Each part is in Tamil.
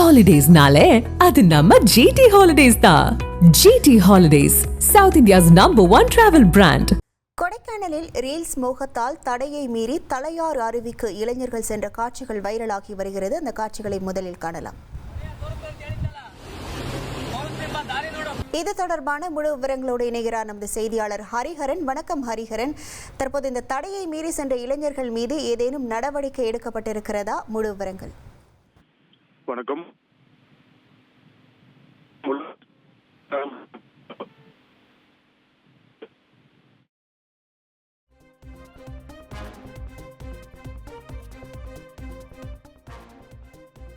ஹாலிடேஸ்னாலே அது நம்ம ஜிடி ஹாலிடேஸ் தான். GT holidays, south India's #1 travel brand. கொடைக்கானலில் ரீல்ஸ் மோகத்தால் தடையை மீறி தலையார் அருவிக்கு இளைஞர்கள் சென்ற காட்சிகள் வைரலாகி வருகிறது. அந்த காட்சிகளை முதலில் காணலாம். இது தொடர்பான முழு விவரங்களோடு இணைகிறார் நமது செய்தியாளர் ஹரிஹரன். வணக்கம் ஹரிஹரன். தற்போது இந்த தடையை மீறி சென்ற இளைஞர்கள் மீது ஏதேனும் நடவடிக்கை எடுக்கப்பட்டிருக்கிறதா? முழு விவரங்கள். வணக்கம்.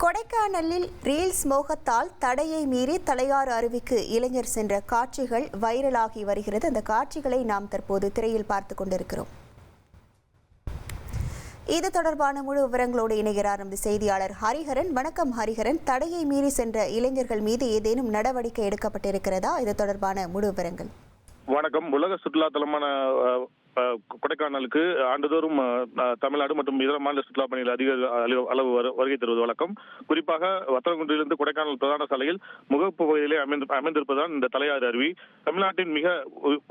கொடைக்கானலில் ரீல்ஸ் மோகத்தால் தடையை மீறி தலையார் அருவிக்கு இளைஞர் சென்ற காட்சிகள் வைரலாகி வருகிறது. அந்த காட்சிகளை நாம் தற்போது திரையில் பார்த்து கொண்டிருக்கிறோம். இது தொடர்பான முழு விவரங்களோடு இணைகிறார் நமது செய்தியாளர் ஹரிஹரன். வணக்கம் ஹரிஹரன். தடையை மீறி சென்ற இளைஞர்கள் மீது ஏதேனும் நடவடிக்கை எடுக்கப்பட்டிருக்கிறதா? இது தொடர்பான முழு விவரங்கள். வணக்கம். உலக சுற்றுலா தலமான கொடைக்கானலுக்கு ஆண்டுதோறும் தமிழ்நாடு மற்றும் இதர மாநில சுற்றுலா பயணிகள் அதிக அளவு வருகை தருவது வழக்கம். குறிப்பாக வத்தலகுன்றிலிருந்து கொடைக்கானல் பிரதான சாலையில் முகப்பு பகுதியிலே அமைந்திருப்பதுதான் இந்த தலையாறு அருவி. தமிழ்நாட்டின் மிக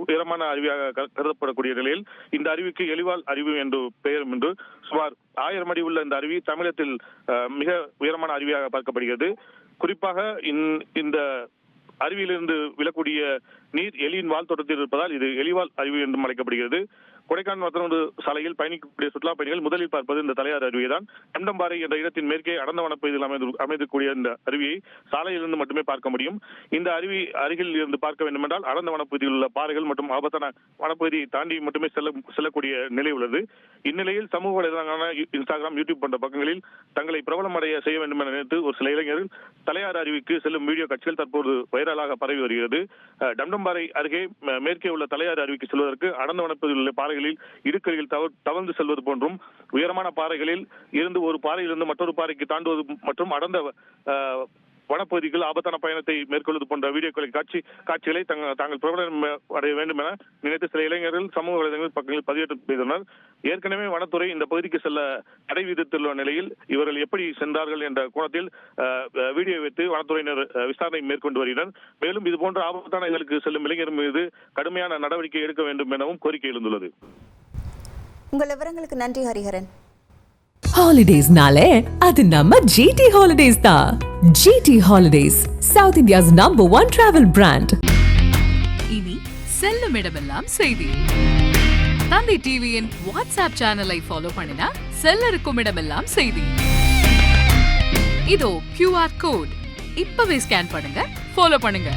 உயரமான அருவியாக கருதப்படக்கூடிய நிலையில் இந்த அருவிக்கு எலிவால் அருவி என்று பெயரும் என்று சுமார் 1000 அடி உள்ள இந்த அருவி தமிழகத்தில் மிக உயரமான அருவியாக பார்க்கப்படுகிறது. குறிப்பாக இந்த அருவியிலிருந்து விழக்கூடிய நீர் எலியின் வால் தோட்டத்தில் இருப்பதால் இது எலிவால் அருவி என்றும் அழைக்கப்படுகிறது. கொடைக்கானல் வத்தலகுண்டு சாலையில் பயணிக்கக்கூடிய சுற்றுலா பயணிகள் முதலில் பார்ப்பது இந்த தலையாறு அருவியை தான். கண்டம்பாறை என்ற இடத்தின் மேற்கே அடர்ந்த வனப்பகுதியில் அமைந்திருக்கூடிய இந்த அருவியை சாலையிலிருந்து மட்டுமே பார்க்க முடியும். இந்த அருவி அருகில் இருந்து பார்க்க வேண்டும் என்றால் அடர்ந்த வனப்பகுதியில் உள்ள பாறைகள் மற்றும் ஆபத்தான வனப்பகுதியை தாண்டி மட்டுமே செல்லக்கூடிய நிலை உள்ளது. இந்நிலையில் சமூக வலைதளங்களான இன்ஸ்டாகிராம், யூடியூப் போன்ற பக்கங்களில் தங்களை பிரபலமடைய செய்ய வேண்டும் என நினைத்து ஒரு சில இளைஞர்கள் தலையாறு அருவிக்கு செல்லும் வீடியோ காட்சிகள் தற்போது வைரலாக பரவி வருகிறது. டம்டம்பாறை அருகே மேற்கே உள்ள தலையாறு அருவிக்கு செல்வதற்கு அடர்ந்த வனப்பகுதியில் உள்ள பாறைகளில் இடுக்கையில் தவழ்ந்து செல்வது போன்றும், உயரமான பாறைகளில் இருந்து ஒரு பாறையிலிருந்து மற்றொரு பாறைக்கு தாண்டுவது மற்றும் அடர்ந்த வனப்பகுதிகள் ஆபத்தான பயணத்தை மேற்கொள்வது போன்ற வீடியோ காட்சிகளை தாங்கள் பிரபலம் அடைய வேண்டும் என நினைத்து சில இளைஞர்கள் சமூக வலைதளங்கள் பக்கங்களில் பதிவேற்றம் செய்தனர். ஏற்கனவே வனத்துறை இந்த பகுதிக்கு செல்ல தடை விதித்துள்ள நிலையில் இவர்கள் எப்படி சென்றார்கள் என்ற கோணத்தில் வீடியோ வைத்து வனத்துறையினர் விசாரணை மேற்கொண்டு வருகின்றனர். மேலும் இதுபோன்ற ஆபத்தான இடங்களுக்கு செல்லும் இளைஞர் மீது கடுமையான நடவடிக்கை எடுக்க வேண்டும் எனவும் கோரிக்கை எழுந்துள்ளது. உங்கள் விவரங்களுக்கு நன்றி ஹரிஹரன். ஹாலிடேஸ்னாலே அது நம்ம ஜிடி ஹாலிடேஸ் தான். GT holidays, south India's #1 travel brand. இனி செல்லும் இடமெல்லாம் செய்தி. தந்தை டிவியின் வாட்ஸ்அப் சேனலை ஃபாலோ பண்ணினா செல்ல இருக்கும் இடமெல்லாம் செய்தி. இதோ QR கோட் இப்பவே ஸ்கேன் பண்ணுங்க, ஃபாலோ பண்ணுங்க.